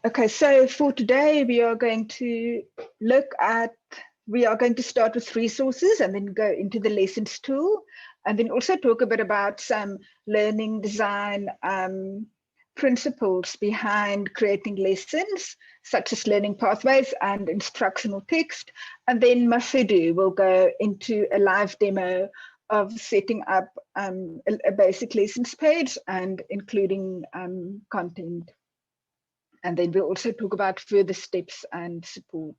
Okay, so for today, we are going to start with resources and then go into the lessons tool, and then also talk a bit about some learning design principles behind creating lessons, such as learning pathways and instructional text. And then Mashidu will go into a live demo of setting up a basic lessons page and including content. And then we'll also talk about further steps and support.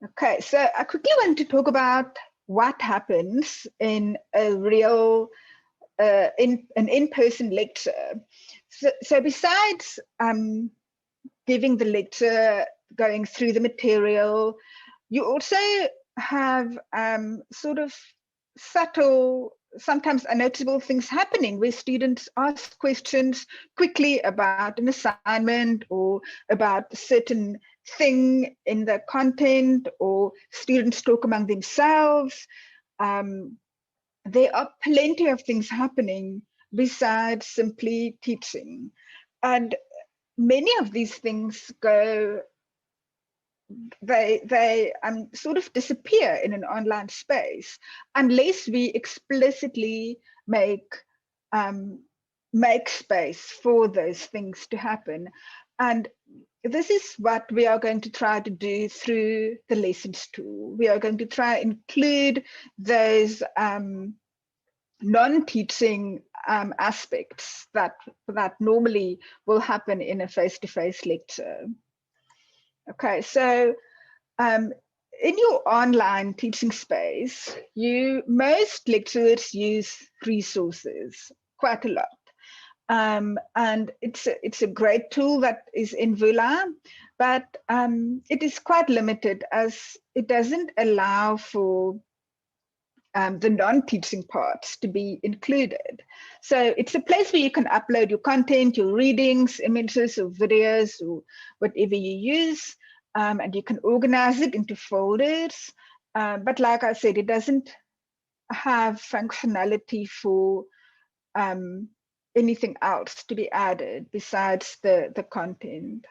Okay, so I quickly want to talk about what happens in a real, an in-person lecture. So besides giving the lecture, going through the material, you also have sort of subtle, sometimes unnoticeable things happening where students ask questions quickly about an assignment or about a certain thing in the content, or students talk among themselves. There are plenty of things happening besides simply teaching. And many of these things they sort of disappear in an online space unless we explicitly make space for those things to happen. And this is what we are going to try to do through the lessons tool. We are going to try and include those non-teaching aspects that normally will happen in a face-to-face lecture. Okay, so in your online teaching space, most lecturers use resources quite a lot. And it's a great tool that is in Vula, but it is quite limited as it doesn't allow for the non-teaching parts to be included. So it's a place where you can upload your content, your readings, images or videos or whatever you use, and you can organize it into folders. But like I said, it doesn't have functionality for anything else to be added besides the content.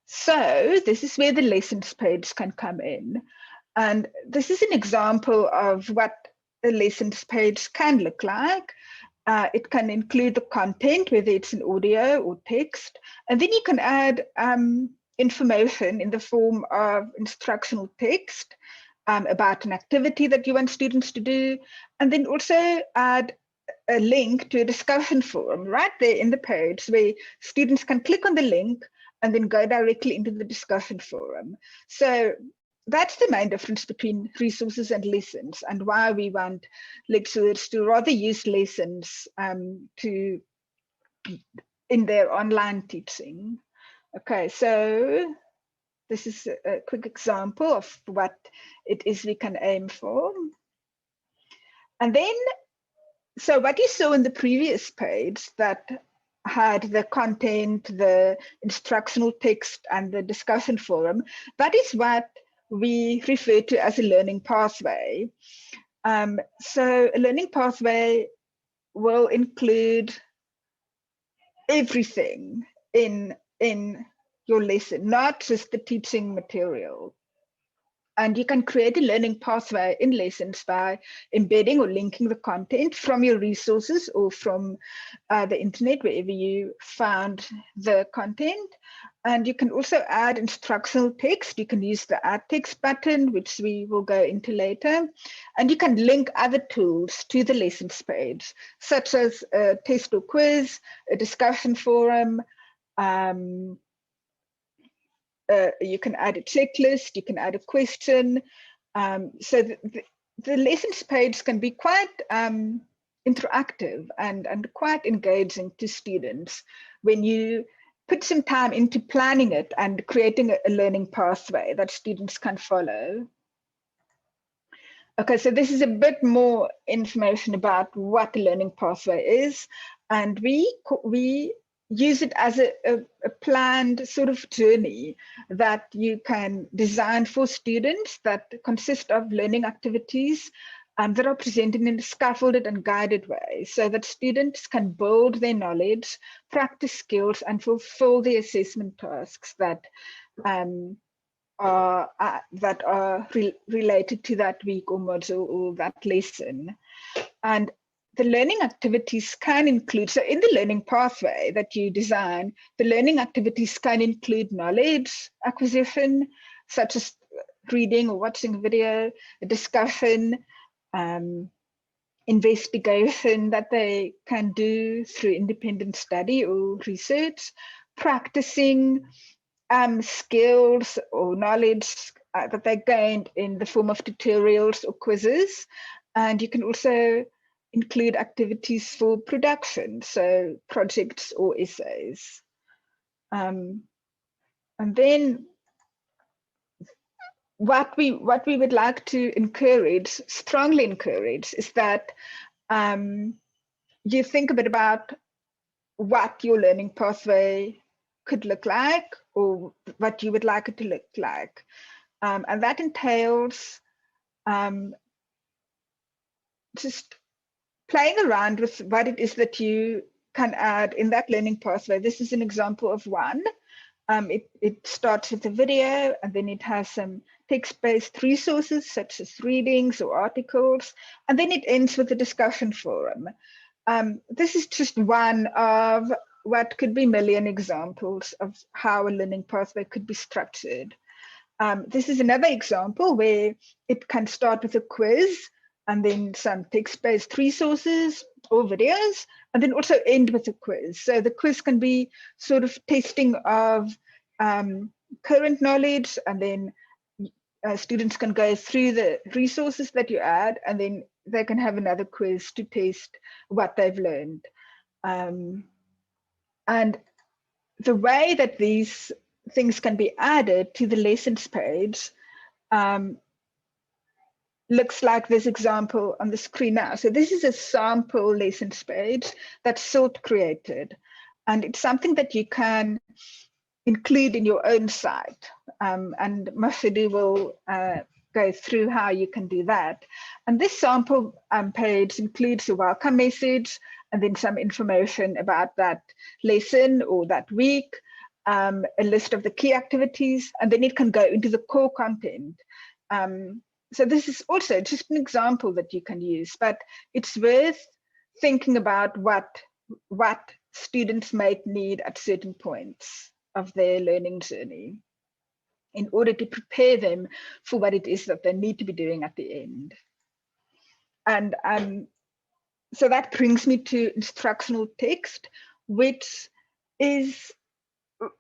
So this is where the lessons page can come in. And this is an example of what a lessons page can look like. It can include the content, whether it's an audio or text, and then you can add information in the form of instructional text about an activity that you want students to do, and then also add a link to a discussion forum right there in the page where students can click on the link and then go directly into the discussion forum. So that's the main difference between resources and lessons, and why we want lecturers to rather use lessons in their online teaching. Okay, so this is a quick example of what it is we can aim for. And then, so what you saw in the previous page that had the content, the instructional text, and the discussion forum, that is what we refer to as a learning pathway. So a learning pathway will include everything in your lesson, not just the teaching material. And you can create a learning pathway in lessons by embedding or linking the content from your resources or from the internet, wherever you found the content. And you can also add instructional text. You can use the add text button, which we will go into later. And you can link other tools to the lessons page, such as a test or quiz, a discussion forum, you can add a checklist, you can add a question. So the lessons page can be quite interactive and quite engaging to students when you put some time into planning it and creating a learning pathway that students can follow. Okay, so this is a bit more information about what the learning pathway is, and we use it as a planned sort of journey that you can design for students that consist of learning activities that are presented in a scaffolded and guided way so that students can build their knowledge, practice skills, and fulfill the assessment tasks that are related to that week or module or that lesson. And the learning activities can include, so in the learning pathway that you design, the learning activities can include knowledge acquisition, such as reading or watching a video, a discussion, investigation that they can do through independent study or research, practicing skills or knowledge that they gained in the form of tutorials or quizzes. And you can also include activities for production, so projects or essays. And then what we would like to encourage, strongly encourage, is that you think a bit about what your learning pathway could look like or what you would like it to look like. And that entails just playing around with what it is that you can add in that learning pathway. This is an example of one. It starts with a video, and then it has some text-based resources such as readings or articles, and then it ends with a discussion forum. This is just one of what could be a million examples of how a learning pathway could be structured. This is another example where it can start with a quiz and then some text-based resources or videos, and then also end with a quiz. So the quiz can be sort of testing of current knowledge, and then students can go through the resources that you add, and then they can have another quiz to test what they've learned. And the way that these things can be added to the lessons page looks like this example on the screen now. So this is a sample lessons page that Silt created, and it's something that you can include in your own site. And Mashidu will go through how you can do that. And this sample page includes a welcome message and then some information about that lesson or that week, a list of the key activities, and then it can go into the core content. So this is also just an example that you can use, but it's worth thinking about what students might need at certain points of their learning journey in order to prepare them for what it is that they need to be doing at the end. And so that brings me to instructional text, which is,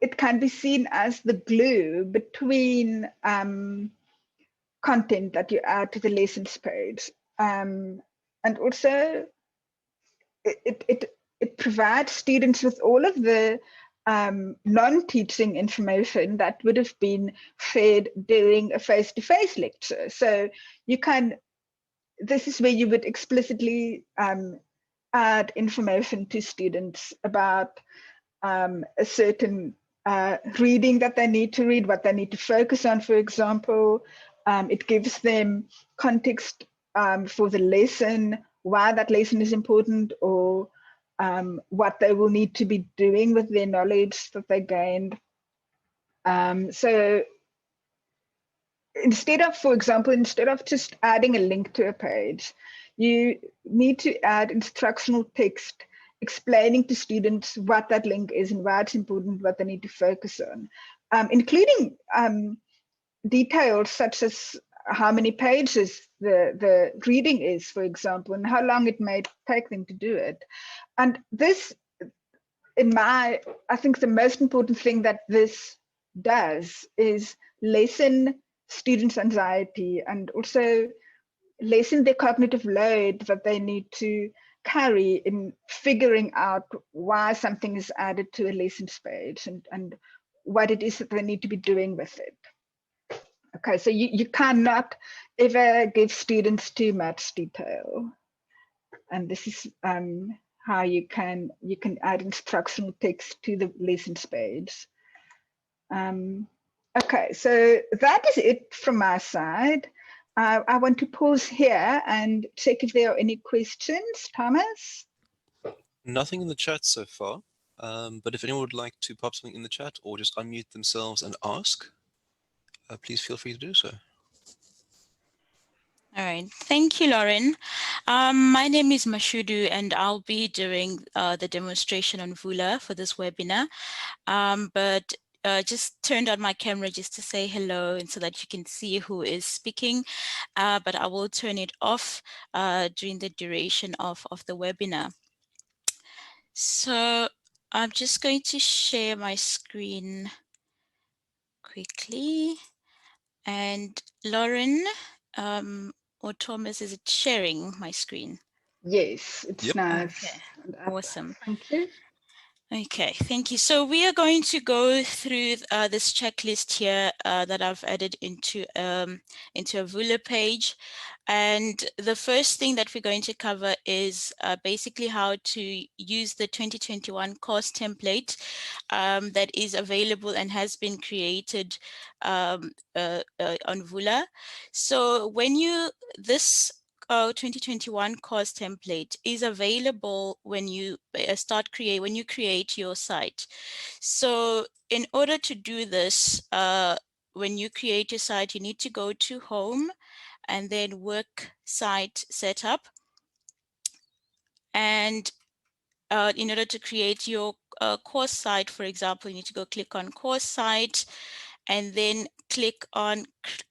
it can be seen as the glue between content that you add to the lessons page. And also it provides students with all of the non-teaching information that would have been shared during a face-to-face lecture. So you can, this is where you would explicitly add information to students about a certain reading that they need to read, what they need to focus on, for example. It gives them context for the lesson, why that lesson is important, or what they will need to be doing with their knowledge that they gained. So instead of, for example, instead of just adding a link to a page, you need to add instructional text explaining to students what that link is and why it's important, what they need to focus on, including details such as how many pages the reading is, for example, and how long it may take them to do it. And this, I think the most important thing that this does is lessen students' anxiety and also lessen their cognitive load that they need to carry in figuring out why something is added to a lessons page and what it is that they need to be doing with it. Okay, so you cannot ever give students too much detail. And this is how you can add instructional text to the lessons page. Okay, so that is it from my side. I want to pause here and check if there are any questions. Thomas? Nothing in the chat so far, but if anyone would like to pop something in the chat or just unmute themselves and ask, please feel free to do so. All right, thank you, Lauren. My name is Mashudu, and I'll be doing the demonstration on Vula for this webinar. But just turned on my camera just to say hello and so that you can see who is speaking. But I will turn it off during the duration of the webinar. So I'm just going to share my screen quickly. And Lauren, or Thomas, is it sharing my screen? Yes, it's Yep. nice. Okay, awesome. Thank you. Okay, thank you. So we are going to go through this checklist here that I've added into a Vula page. And the first thing that we're going to cover is basically how to use the 2021 course template that is available and has been created on Vula. So when this 2021 course template is available when you create your site. So in order to do this, when you create your site, you need to go to Home and then Work Site Setup. And in order to create your course site, for example, you need to go click on Course Site and then click on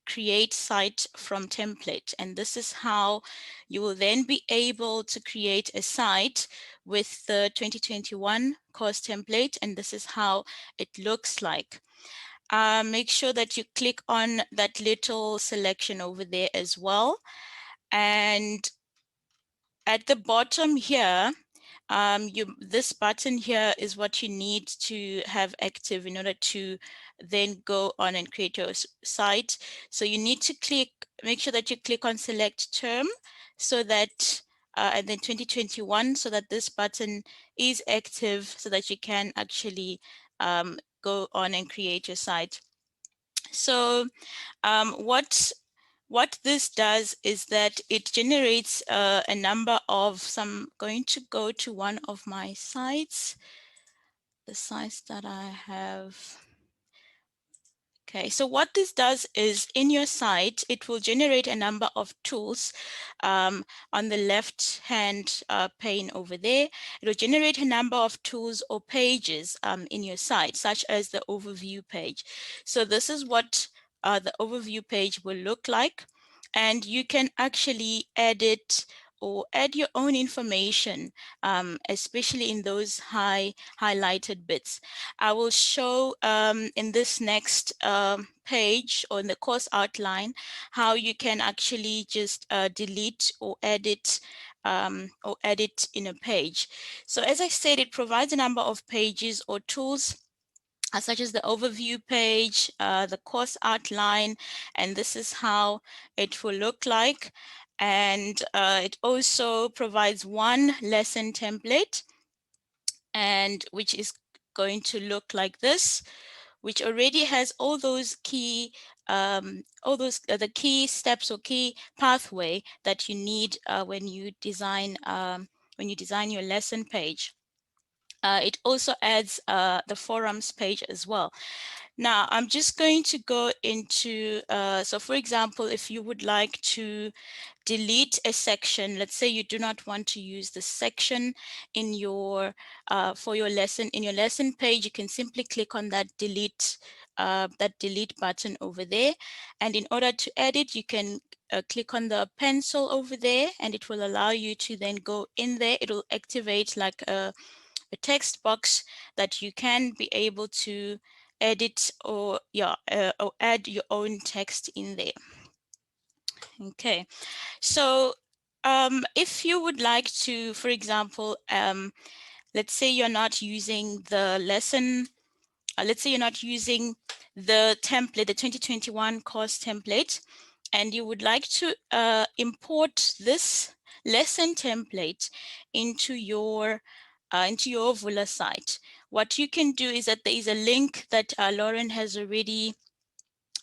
Create Site from Template. And this is how you will then be able to create a site with the 2021 course template. And this is how it looks like. Make sure that you click on that little selection over there as well. And at the bottom here, this button here is what you need to have active in order to then go on and create your site. So you need to make sure that you click on select term so that and then 2021 so that this button is active so that you can actually go on and create your site. So what this does is that it generates a number of I'm going to go to one of my sites, the sites that I have. Okay, so what this does is in your site, it will generate a number of tools on the left-hand pane over there. It will generate a number of tools or pages in your site, such as the overview page. So this is what the overview page will look like. And you can actually edit or add your own information, especially in those highlighted bits. I will show in this next page or in the course outline how you can actually just delete or edit in a page. So as I said, it provides a number of pages or tools such as the overview page, the course outline, and this is how it will look like. And it also provides one lesson template, and which is going to look like this, which already has all those key the key steps or key pathway that you need when you design your lesson page. It also adds the forums page as well. Now, I'm just going to go into, so for example, if you would like to delete a section, let's say you do not want to use the section in your, for your lesson, in your lesson page, you can simply click on that delete button over there. And in order to edit, you can click on the pencil over there and it will allow you to then go in there. It will activate like a text box that you can be able to edit or add your own text in there. Okay, so if you would like to, for example, let's say you're not using the lesson, let's say you're not using the template, the 2021 course template, and you would like to import this lesson template into your Vula site. What you can do is that there is a link that Lauren has already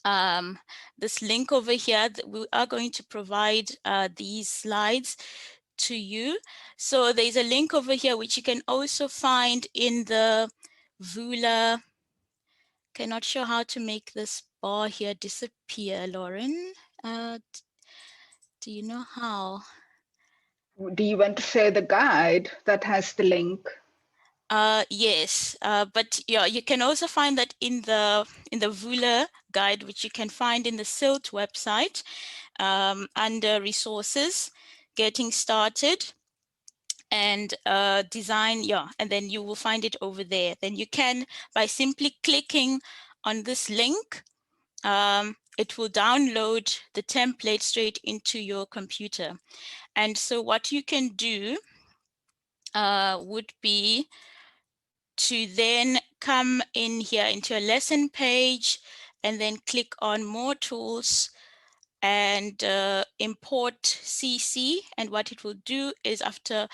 this link over here that we are going to provide these slides to you. So there's a link over here which you can also find in the Vula. Okay, not sure how to make this bar here disappear, Lauren. Do you know how? Do you want to share the guide that has the link? Yes, but yeah, you can also find that in the Vula guide, which you can find in the SILT website under resources, getting started, and design. Yeah, and then you will find it over there. Then you can, by simply clicking on this link, it will download the template straight into your computer. And so what you can do would be to then come in here into a lesson page and then click on more tools and import CC. And what it will do is, after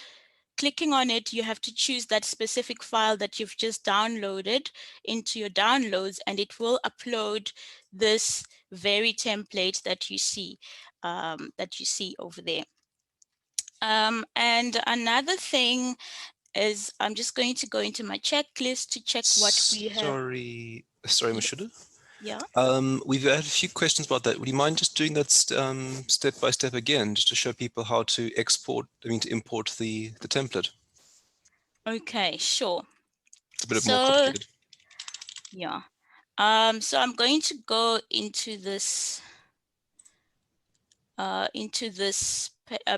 clicking on it, you have to choose that specific file that you've just downloaded into your downloads, and it will upload this very template that you see over there. And another thing is, I'm just going to go into my checklist to check what we have. Sorry, Yes. Mashuda. Yeah. We've had a few questions about that. Would you mind just doing that step by step again, just to show people how to to import the template? Okay, sure. It's a bit more complicated. Yeah. So I'm going to go into this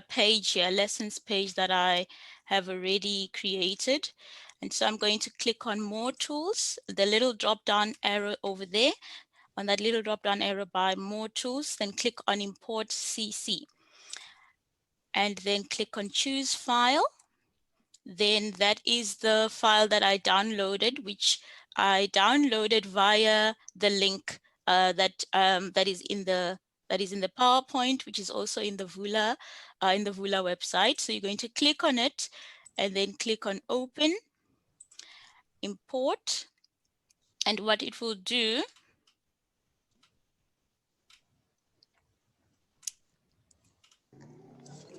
page here, lessons page that I have already created. And so I'm going to click on more tools, the little drop down arrow over there. On that little drop down arrow by more tools, then click on import CC. And then click on choose file. Then that is the file that I downloaded, which I downloaded via the link that is in the PowerPoint, which is also in the Vula website. So you're going to click on it and then click on open, import, and what it will do .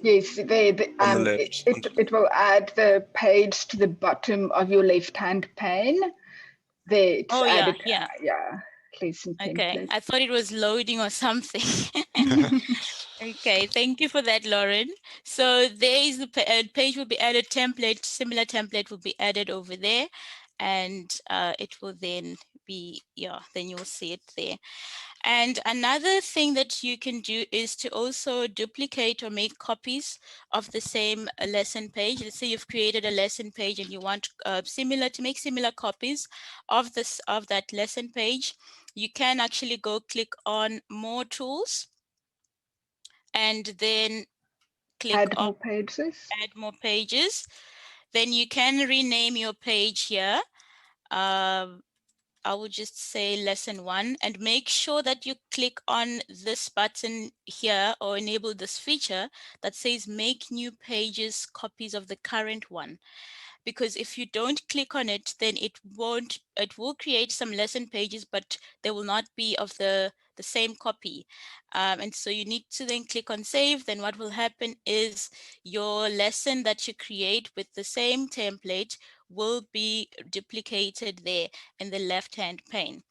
Yes, On the left. it will add the page to the bottom of your left-hand pane. There, it's added. Yeah. Lesson Okay, template. I thought it was loading or something. Okay, thank you for that, Lauren. So there is the page will be added template, similar template will be added over there, and it will then be, then you'll see it there. And another thing that you can do is to also duplicate or make copies of the same lesson page. Let's say you've created a lesson page and you want to make similar copies of that lesson page. You can actually go click on more tools and then click Add on more pages. add more pages. Then you can rename your page here. I will just say lesson 1, and make sure that you click on this button here or enable this feature that says make new pages copies of the current one. Because if you don't click on it, then it will create some lesson pages, but they will not be of the same copy. And so you need to then click on save. Then what will happen is your lesson that you create with the same template will be duplicated there in the left-hand pane.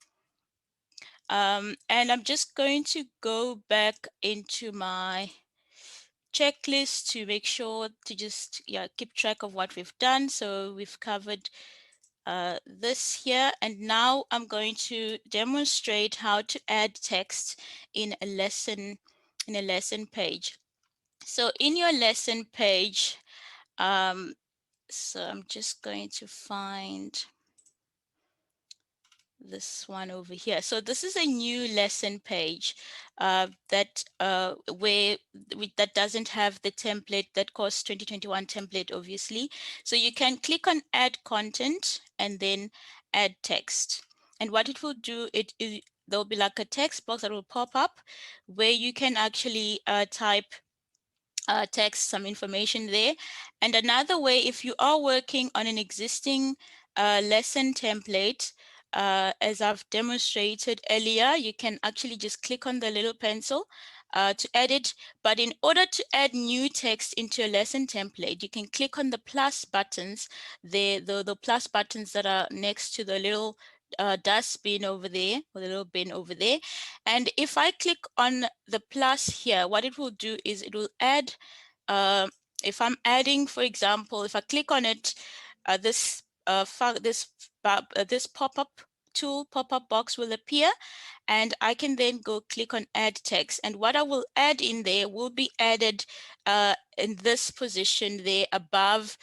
And I'm just going to go back into my checklist to make sure to just keep track of what we've done. So we've covered this here, and now I'm going to demonstrate how to add text in a lesson page. So in your lesson page, so I'm just going to find this one over here. So this is a new lesson page that doesn't have the template, that course 2021 template, obviously. So you can click on add content and then add text. And what it will do, there'll be like a text box that will pop up where you can actually type text, some information there. And another way, if you are working on an existing lesson template, as I've demonstrated earlier, you can actually just click on the little pencil to edit. But in order to add new text into a lesson template, you can click on the plus buttons, the plus buttons that are next to the little dustbin over there, or the little bin over there. And if I click on the plus here, what it will do is it will add, if I'm adding, for example, if I click on it, this pop-up tool, pop-up box will appear, and I can then go click on add text, and what I will add in there will be added in this position there above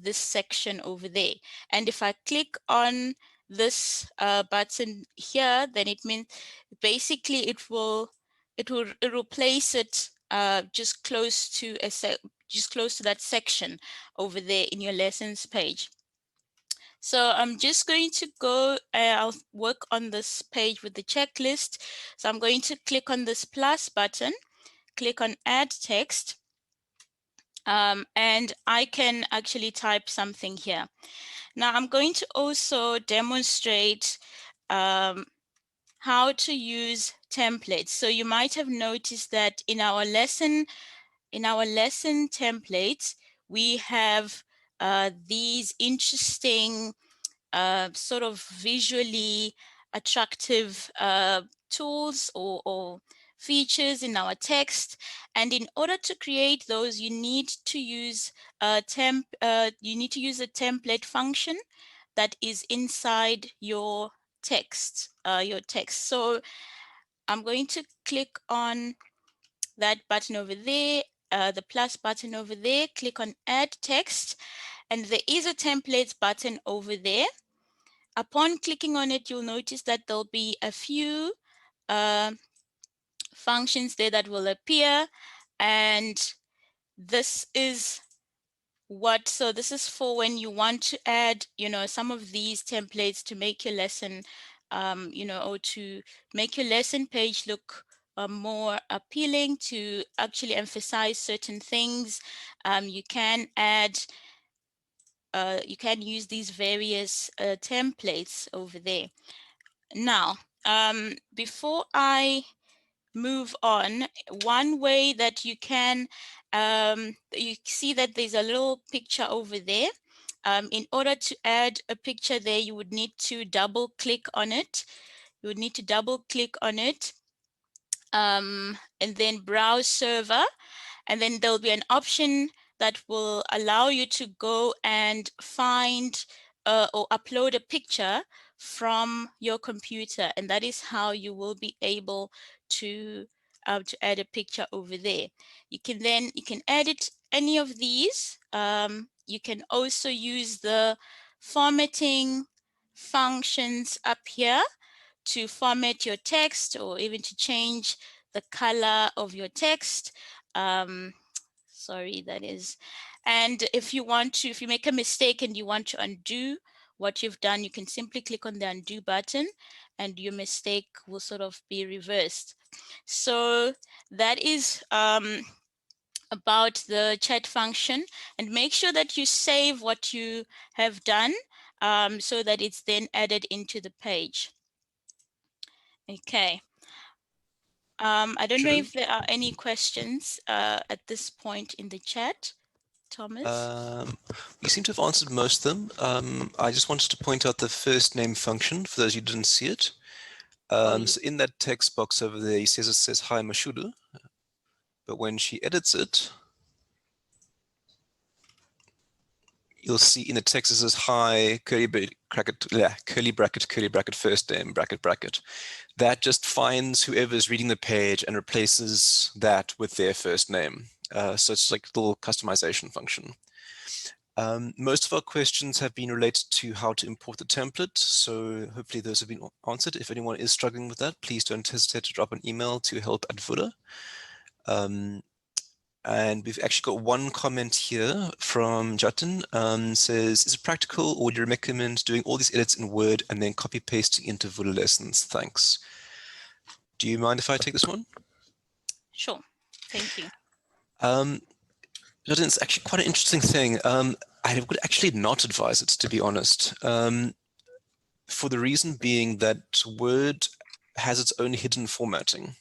this section over there. And if I click on this button here, then it means basically it will place it just close to that section over there in your lessons page. So I'm just going to go, I'll work on this page with the checklist. So I'm going to click on this plus button, click on add text, and I can actually type something here. Now I'm going to also demonstrate how to use templates. So you might have noticed that in our lesson templates, we have these interesting sort of visually attractive tools or features in our text. And in order to create those, you need to use a template function that is inside your text. So I'm going to click on that button over there, the plus button over there, click on add text, and there is a templates button over there. Upon clicking on it, you'll notice that there'll be a few functions there that will appear, and this is this is for when you want to add, some of these templates to make your lesson, or to make your lesson page look more appealing, to actually emphasize certain things. You can add, you can use these various templates over there. Now, before I move on, one way that you can, you see that there's a little picture over there. In order to add a picture there, you would need to double click on it. And then browse server, and then there'll be an option that will allow you to go and find or upload a picture from your computer, and that is how you will be able to add a picture over there. You can edit any of these. You can also use the formatting functions up here to format your text, or even to change the color of your text. Sorry, that is. And if you make a mistake and you want to undo what you've done, you can simply click on the undo button and your mistake will sort of be reversed. So that is about the chat function, and make sure that you save what you have done so that it's then added into the page. Okay. I don't know if there are any questions at this point in the chat, Thomas. You seem to have answered most of them. I just wanted to point out the first name function for those who didn't see it. So in that text box over there, it says hi Mashudu, but when she edits it, you'll see in the text it says hi curly bracket first name bracket. That just finds whoever's reading the page and replaces that with their first name. So it's like a little customization function. Most of our questions have been related to how to import the template, so hopefully those have been answered. If anyone is struggling with that, please don't hesitate to drop an email to help@Vula. And we've actually got one comment here from Jatin. Says, is it practical, or would you recommend doing all these edits in Word and then copy pasting into Vula Lessons? Thanks. Do you mind if I take this one? Sure, thank you. Jatin, it's actually quite an interesting thing. I would actually not advise it, to be honest. for the reason being that Word has its own hidden formatting.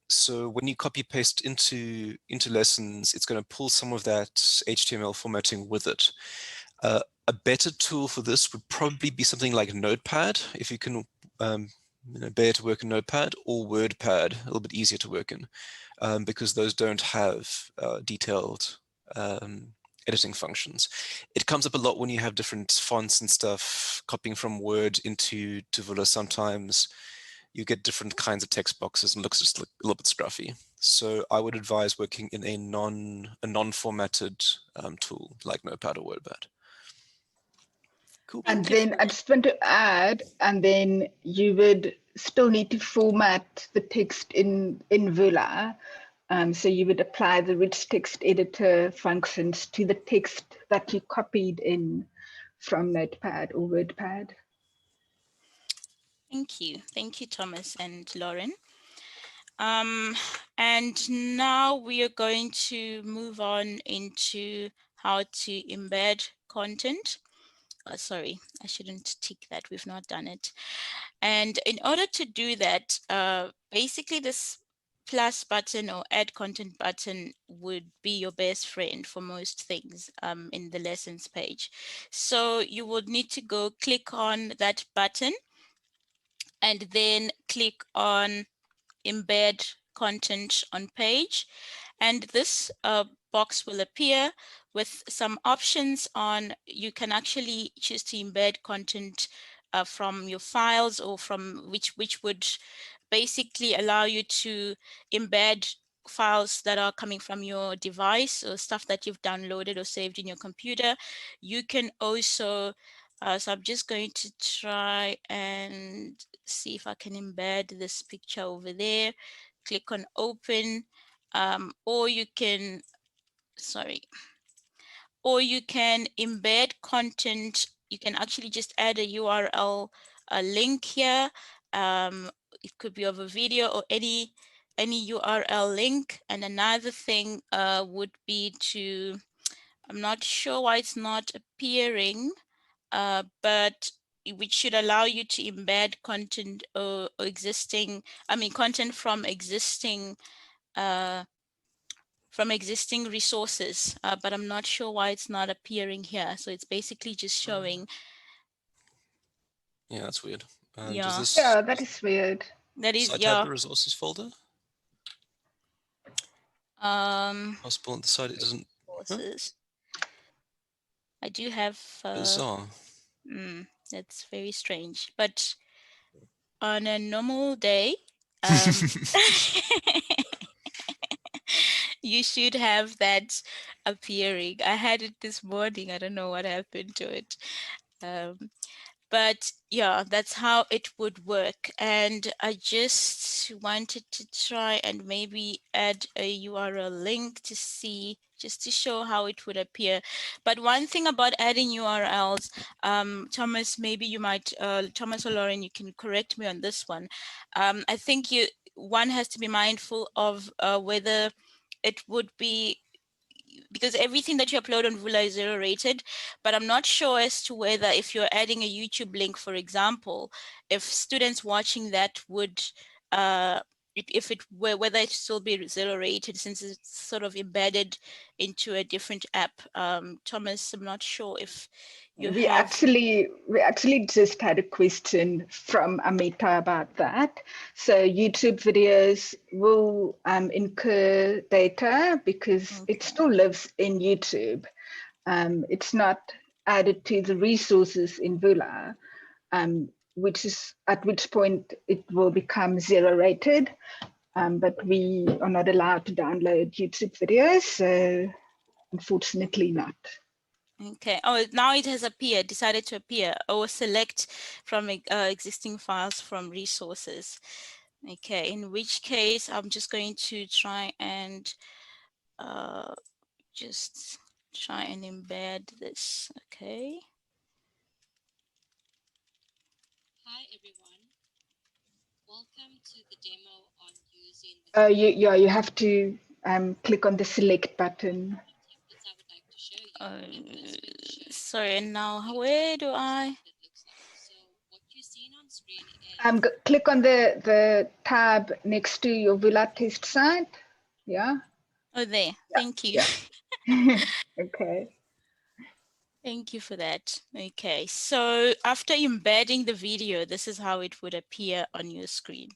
So when you copy paste into lessons, it's going to pull some of that HTML formatting with it. A better tool for this would probably be something like Notepad, if you can bear to work in Notepad, or WordPad, a little bit easier to work in, because those don't have detailed editing functions. It comes up a lot when you have different fonts and stuff, copying from Word into Vula. Sometimes you get different kinds of text boxes and looks just a little bit scruffy. So I would advise working in a non-formatted tool like Notepad or WordPad. Cool. And then I just want to add, and then you would still need to format the text in Vula. So you would apply the rich text editor functions to the text that you copied in from Notepad or WordPad. Thank you. Thank you, Thomas and Lauren. And now we are going to move on into how to embed content. Sorry, I shouldn't tick that. We've not done it. And in order to do that, basically this plus button or add content button would be your best friend for most things in the lessons page. So you would need to go click on that button and then click on embed content on page. And this box will appear with some options on. You can actually choose to embed content from your files, or from which would basically allow you to embed files that are coming from your device or stuff that you've downloaded or saved in your computer. You can also, so I'm just going to try and see if I can embed this picture over there. Click on open, or you can, or you can embed content. You can actually just add a URL, a link here. It could be of a video or any URL link. And another thing would be to, I'm not sure why it's not appearing, but which should allow you to embed content or existing, content from existing resources, but I'm not sure why it's not appearing here. So it's basically just showing. Yeah, that's weird. Yeah. Does this Yeah, that is weird. That is, site yeah. have the resources folder? Possible on the side it doesn't. Resources. I do have. Bizarre. That's very strange. But on a normal day, you should have that appearing. I had it this morning. I don't know what happened to it. But yeah, that's how it would work. And I just wanted to try and maybe add a URL link to see, just to show how it would appear. But one thing about adding URLs, Thomas, maybe you might, Thomas or Lauren, you can correct me on this one. I think one has to be mindful of whether it would be, because everything that you upload on Vula is zero rated, but I'm not sure as to whether, if you're adding a YouTube link, for example, if students watching that would, if it were, whether it still be zero rated, since it's sort of embedded into a different app. Thomas, I'm not sure if you We have. actually just had a question from Amita about that. So YouTube videos will incur data because it still lives in YouTube. It's not added to the resources in Vula, which is at which point it will become zero rated. But we are not allowed to download YouTube videos, so unfortunately not. Okay. Oh, now it has appeared, decided to appear, or select from existing files from resources. Okay, in which case I'm just going to try and just try and embed this. Okay. Hi everyone. Welcome to the demo on using the You have to click on the select button. templates I would like to show you. Sorry, and now where do I? Click on the tab next to your Vula test site. Yeah. Oh, there. Thank you. Yeah. Okay. Thank you for that. Okay, so after embedding the video, this is how it would appear on your screen.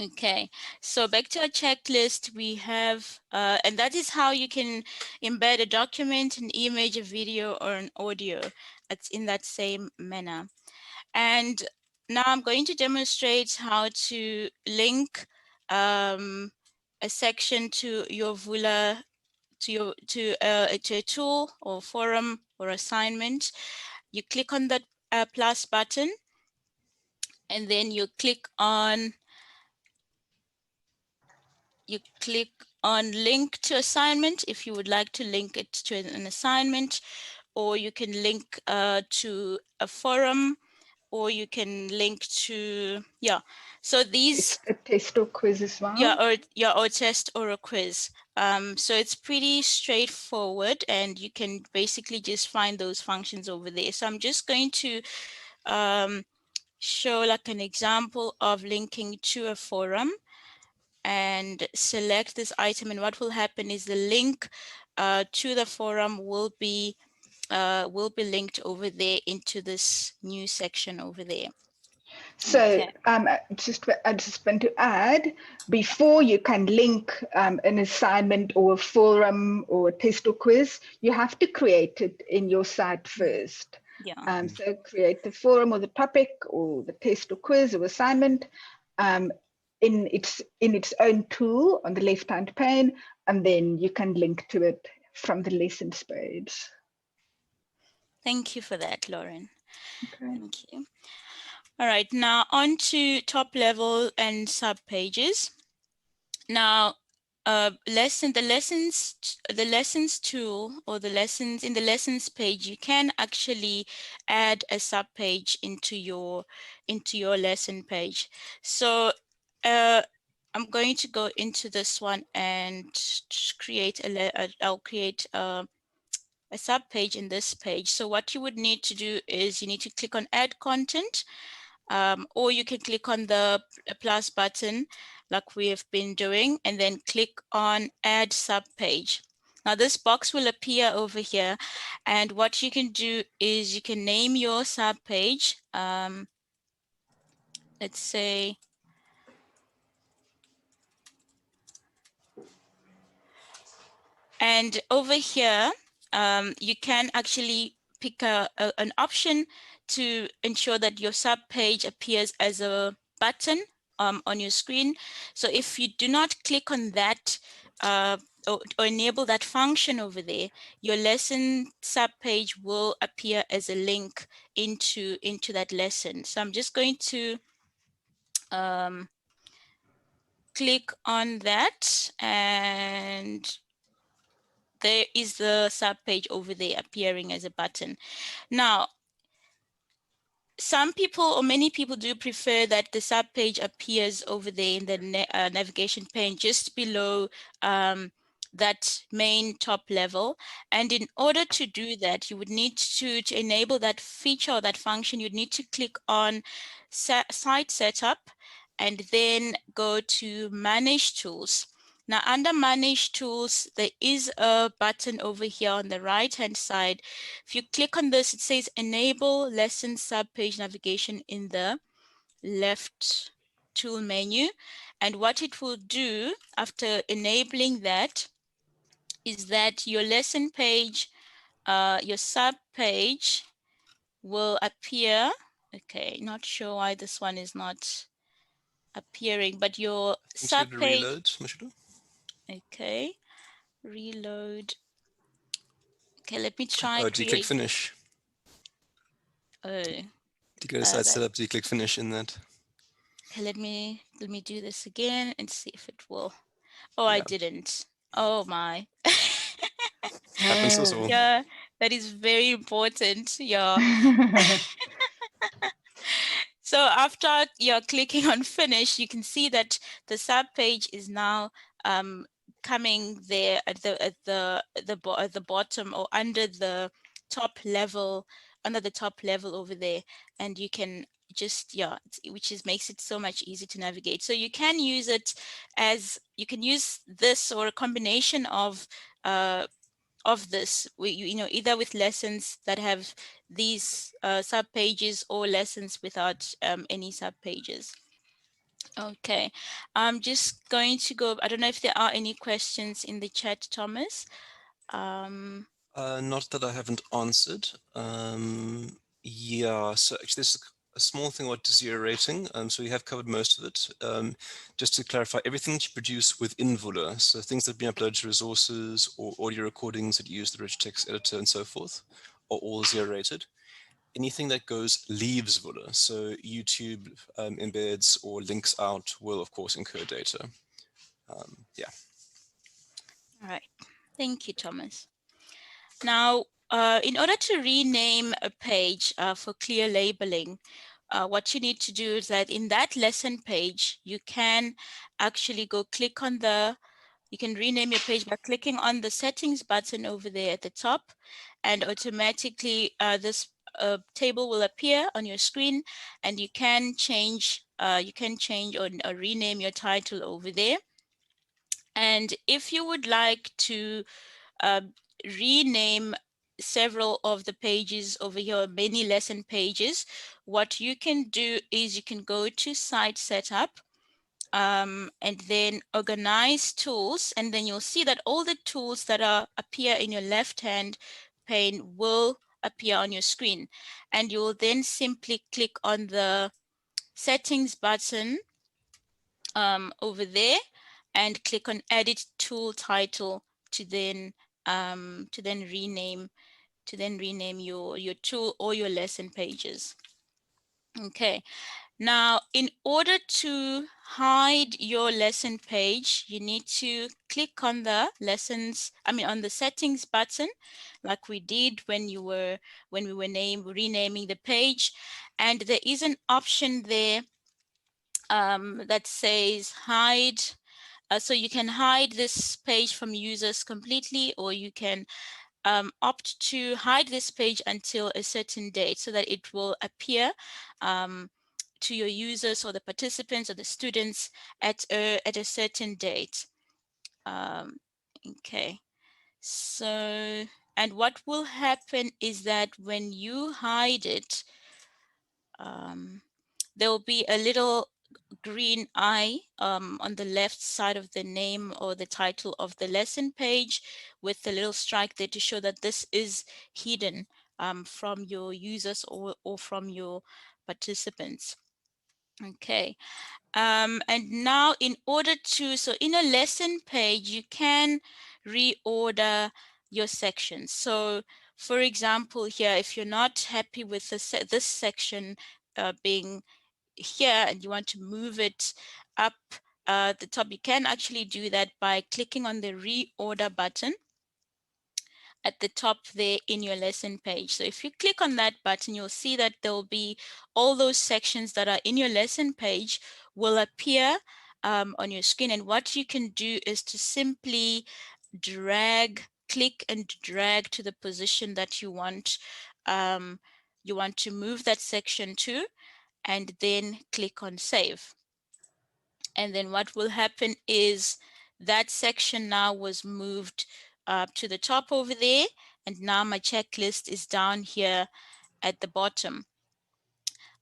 Okay, so back to our checklist, we have, and that is how you can embed a document, an image, a video, or an audio. It's in that same manner. And now I'm going to demonstrate how to link a section to your Vula, to a tool or forum or assignment. You click on that plus button, and then you click on link to assignment if you would like to link it to an assignment, or you can link to a forum, or you can link to, yeah. So these, it's a test or quiz as well. Yeah, or test or a quiz. So it's pretty straightforward, and you can basically just find those functions over there. So I'm just going to show like an example of linking to a forum, and select this item, and what will happen is the link to the forum will be linked over there into this new section over there. So okay. I just want to add, before you can link an assignment or a forum or a test or quiz, you have to create it in your site first. Yeah. So create the forum or the topic or the test or quiz or assignment in its own tool on the left-hand pane, and then you can link to it from the lessons page. Thank you for that, Lauren. Okay. Thank you. All right, now on to top level and sub pages. Now, the lessons tool, or the lessons in the lessons page, you can actually add a sub page into your lesson page. So I'm going to go into this one and create I'll create a sub page in this page. So what you would need to do is you need to click on add content, or you can click on the plus button like we have been doing, and then click on add subpage. Now this box will appear over here, and what you can do is you can name your subpage. Let's say and over here you can actually pick an option to ensure that your subpage appears as a button on your screen. So if you do not click on that or enable that function over there, your lesson subpage will appear as a link into that lesson. So I'm just going to click on that, and there is the subpage over there appearing as a button. Now, some people or many people do prefer that the subpage appears over there in the navigation pane just below that main top level. And in order to do that, you would need to enable that feature or that function, you'd need to click on site setup and then go to manage tools. Now under manage tools, there is a button over here on the right hand side. If you click on this, it says enable lesson subpage navigation in the left tool menu. And what it will do after enabling that is that your lesson page, your subpage will appear. Okay, not sure why this one is not appearing, but your subpage. Reload, Mashida. Okay, reload. Okay, let me try. Oh, do you click finish? Oh. Do you go to site setup? Do you click finish in that? Okay, let me do this again and see if it will. Oh, yeah. I didn't. Oh my. Happens as well. Yeah, that is very important. Yeah. So after you're clicking on finish, you can see that the sub page is now coming there at the bottom or under the top level over there, and you can just, yeah, makes it so much easier to navigate. So you can use it as, you can use this or a combination of this, you know, either with lessons that have these subpages or lessons without any subpages. Okay, I'm just going to go, I don't know if there are any questions in the chat, Thomas. Not that I haven't answered. Yeah, so actually there's a small thing about zero rating. So we have covered most of it. Just to clarify, everything that you produce within Vula, so things that have been uploaded to resources or audio recordings that use the rich text editor and so forth, are all zero rated. Anything that leaves Vula, so YouTube embeds or links out, will of course incur data. Yeah. All right, thank you, Thomas. Now, in order to rename a page for clear labeling, what you need to do is that in that lesson page, you can actually go click on you can rename your page by clicking on the settings button over there at the top, and automatically this table will appear on your screen, and you can change or rename your title over there. And if you would like to rename several of the pages over here, many lesson pages, what you can do is you can go to site setup, and then organize tools, and then you'll see that all the tools that appear in your left hand pane will appear on your screen, and you'll then simply click on the settings button over there and click on edit tool title to then rename your tool or your lesson pages. Okay, now in order to hide your lesson page, you need to click on the on the settings button, like we did when we were renaming the page, and there is an option there that says hide. So you can hide this page from users completely, or you can opt to hide this page until a certain date so that it will appear to your users or the participants or the students at a certain date. Okay, so, and what will happen is that when you hide it, there will be a little green eye on the left side of the name or the title of the lesson page with the little strike there to show that this is hidden from your users or from your participants. Okay, and now in order to, so in a lesson page, you can reorder your sections. So for example, here, if you're not happy with this section being here and you want to move it up the top, you can actually do that by clicking on the reorder button at the top there in your lesson page. So if you click on that button, you'll see that there will be all those sections that are in your lesson page will appear on your screen. And what you can do is to simply click and drag to the position that you want to move that section to, and then click on save. And then what will happen is that section now was moved to the top over there, and now my checklist is down here at the bottom.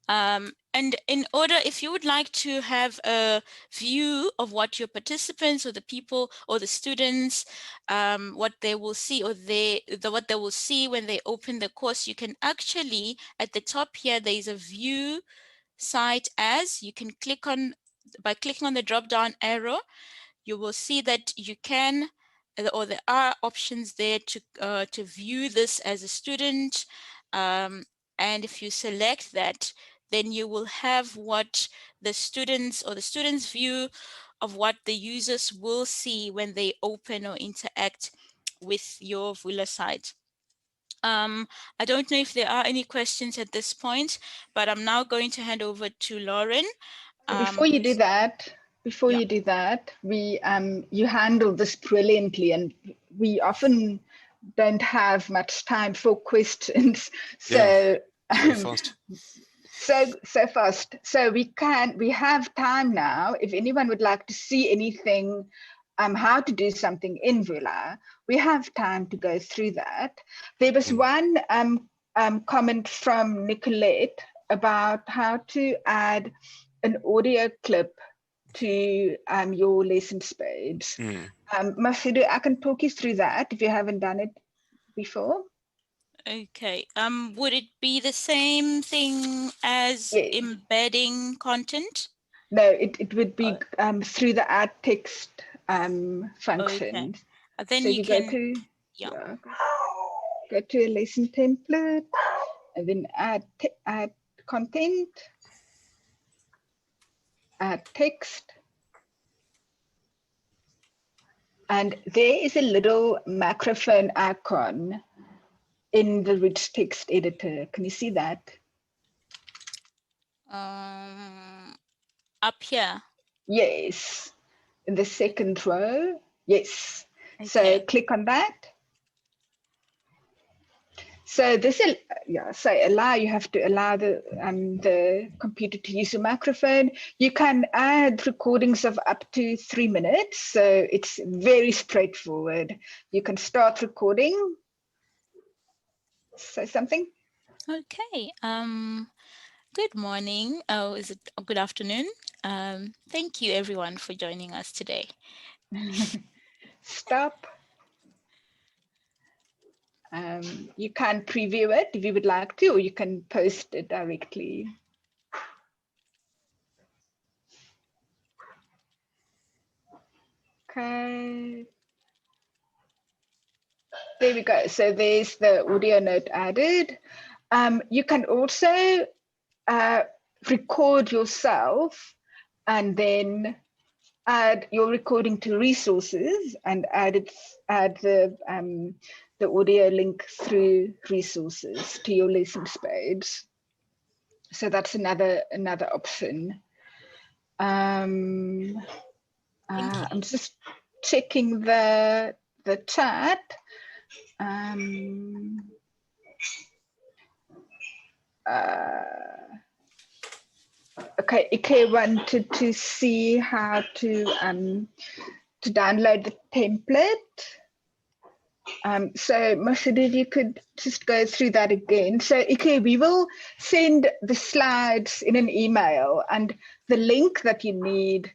And in order, if you would like to have a view of what your participants or the people or the students, what they will see, or what they will see when they open the course, you can actually, at the top here, there is a view site as. You can click on, by clicking on the drop down arrow, you will see that you can, or there are options there to view this as a student. And if you select that, then you will have what the students, or the students' view of what the users will see when they open or interact with your Vula site. I don't know if there are any questions at this point, but I'm now going to hand over to Lauren. Before you do that, we you handle this brilliantly, and we often don't have much time for questions. So very fast. so fast. So we have time now. If anyone would like to see anything, how to do something in Vula, we have time to go through that. There was one comment from Nicolette about how to add an audio clip to your lessons page. Masidu, I can talk you through that if you haven't done it before. Okay. Would it be the same thing as embedding content? No, it would be through the add text function. Okay. Then so you can go to a lesson template and then add content, add text. And there is a little microphone icon in the rich text editor. Can you see that? Up here. Yes, in the second row. Yes. Okay. So click on that. So this is you have to allow the computer to use a microphone. You can add recordings of up to 3 minutes. So it's very straightforward. You can start recording. Say something. Okay. Good morning. Oh, is it good afternoon? Thank you everyone for joining us today. Stop. You can preview it if you would like to, or you can post it directly. Okay. There we go. So there's the audio note added. You can also record yourself and then add your recording to resources and add the audio link through resources to your lessons page. So that's another option. I'm just checking the chat. Okay, Ike wanted to see how to download the template. So Masidu, you could just go through that again. So Ike, we will send the slides in an email, and the link that you need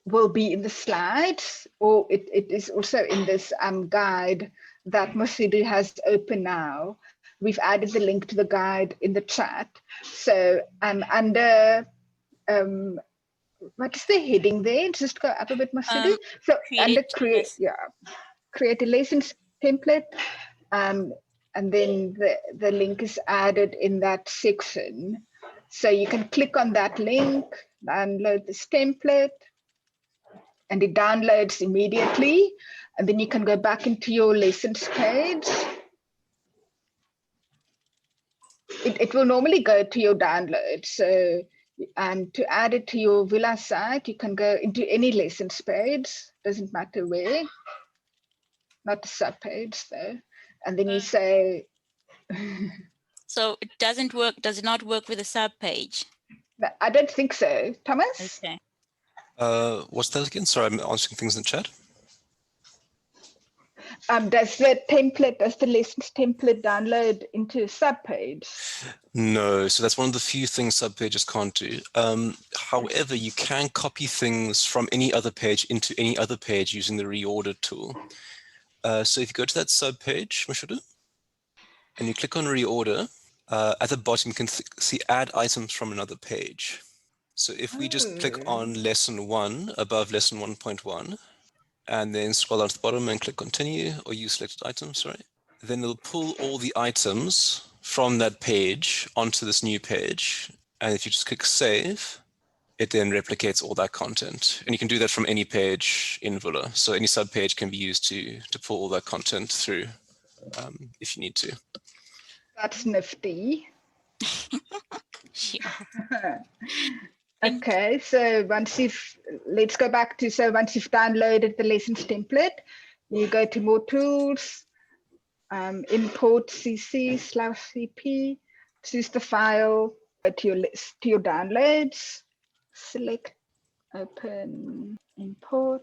will be in the slides, or it is also in this guide that Masidu has open now. We've added the link to the guide in the chat. So under what is the heading there? Just go up a bit, Masidu. So under create a lessons template, and then the link is added in that section. So you can click on that link, download this template, and it downloads immediately. And then you can go back into your lessons page. It will normally go to your download. So to add it to your Vula site, you can go into any lessons page, doesn't matter where, not the subpage though. And then you say. So it doesn't work, does it not work with a subpage? I don't think so. Thomas? Okay. What's that again? Sorry, I'm answering things in the chat. Does the lessons template download into a subpage? No, so that's one of the few things subpages can't do. However, you can copy things from any other page into any other page using the Reorder tool. So if you go to that subpage, Mashudu, and you click on Reorder, at the bottom you can see add items from another page. So if we just click on lesson 1 above lesson 1.1, and then scroll down to the bottom and click continue or use selected items, sorry. Then it'll pull all the items from that page onto this new page. And if you just click save, it then replicates all that content. And you can do that from any page in Vula. So any subpage can be used to pull all that content through if you need to. That's nifty. Sure. Okay, so let's go back to, so once you've downloaded the lessons template, you go to more tools, import CC/CP, choose the file, go to your list, to your downloads, select, open, import,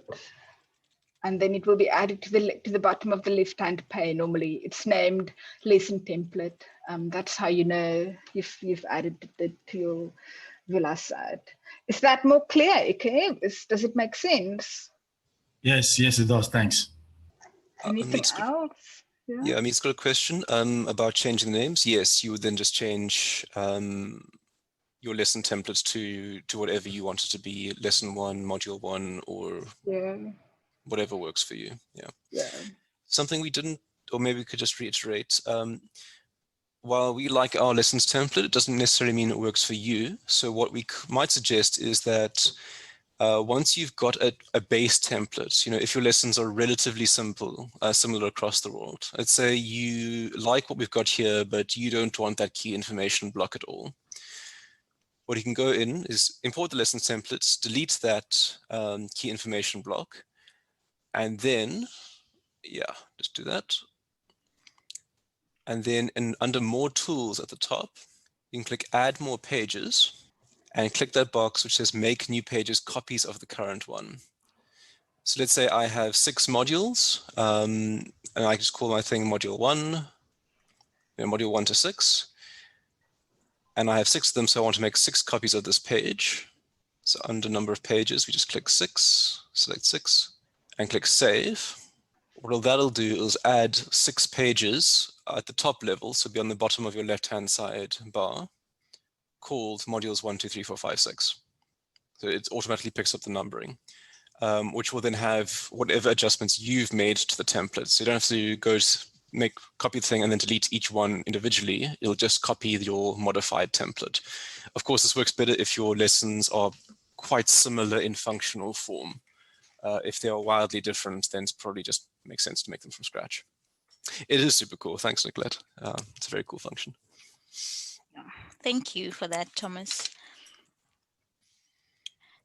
and then it will be added to the bottom of the left-hand pane. Normally, it's named lesson template. That's how you know you've added it to your Vula site. Is that more clear, Ike? Does it make sense? Yes, it does. Thanks. Anything else? Yeah, I mean, it's got a question about changing the names. Yes, you would then just change your lesson templates to whatever you want it to be, lesson 1, module 1, or whatever works for you. Yeah. Something we didn't, or maybe we could just reiterate. While we like our lessons template, it doesn't necessarily mean it works for you. So what we might suggest is that once you've got a base template, you know, if your lessons are relatively simple, similar across the world, let's say you like what we've got here, but you don't want that key information block at all. What you can go in is import the lessons templates, delete that key information block, and then, yeah, just do that. And then under more tools at the top, you can click add more pages and click that box which says make new pages copies of the current one. So let's say I have 6 modules and I just call my thing module 1, module 1 to 6. And I have 6 of them, so I want to make 6 copies of this page. So under number of pages, we just click 6, select 6, and click save. What that'll do is add 6 pages at the top level, so be on the bottom of your left-hand side bar, called modules 1, 2, 3, 4, 5, 6. So it automatically picks up the numbering, which will then have whatever adjustments you've made to the template. So you don't have to go copy the thing and then delete each one individually. It'll just copy your modified template. Of course, this works better if your lessons are quite similar in functional form. If they are wildly different, then it's probably just makes sense to make them from scratch. It is super cool. Thanks, Nicolette. It's a very cool function. Thank you for that, Thomas.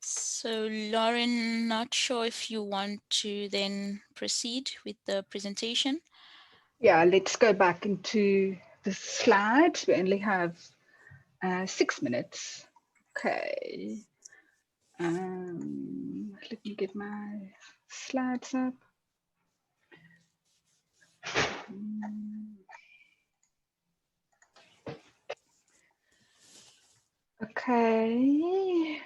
So Lauren, not sure if you want to then proceed with the presentation. Yeah, let's go back into the slides. We only have 6 minutes. Okay. Let me get my slides up. Okay.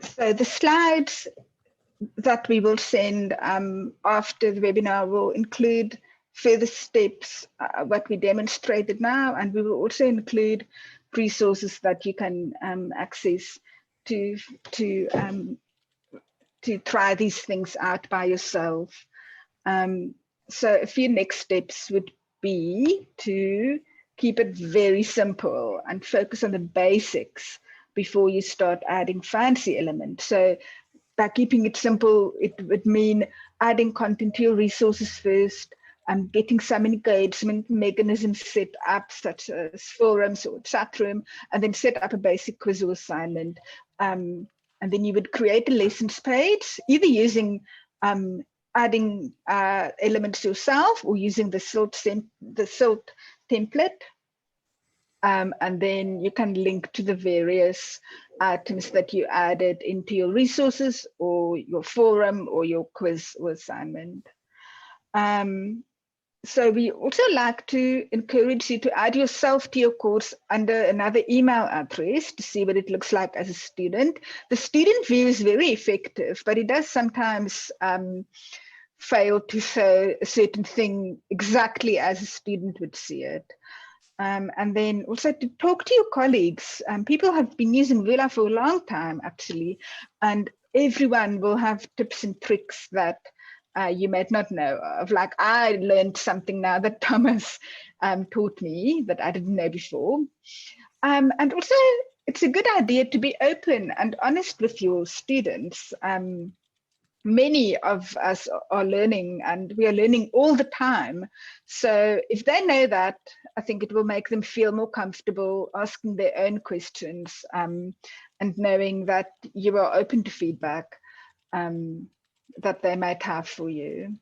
So the slides that we will send after the webinar will include further steps, what we demonstrated now, and we will also include resources that you can access to try these things out by yourself. So a few next steps would be to keep it very simple and focus on the basics before you start adding fancy elements. So by keeping it simple, it would mean adding content to your resources first, and getting some engagement mechanisms set up, such as forums or chat room, and then set up a basic quiz or assignment. And then you would create a lessons page, either using adding elements yourself or using the SILT template. And then you can link to the various items that you added into your resources or your forum or your quiz or assignment. So we also like to encourage you to add yourself to your course under another email address to see what it looks like as a student. The student view is very effective, but it does sometimes fail to show a certain thing exactly as a student would see it. And then also to talk to your colleagues. People have been using Vula for a long time, actually, and everyone will have tips and tricks that you might not know of. Like I learned something now that Thomas taught me that I didn't know before. And also, it's a good idea to be open and honest with your students. Many of us are learning, and we are learning all the time. So if they know that, I think it will make them feel more comfortable asking their own questions, and knowing that you are open to feedback that they might have for you.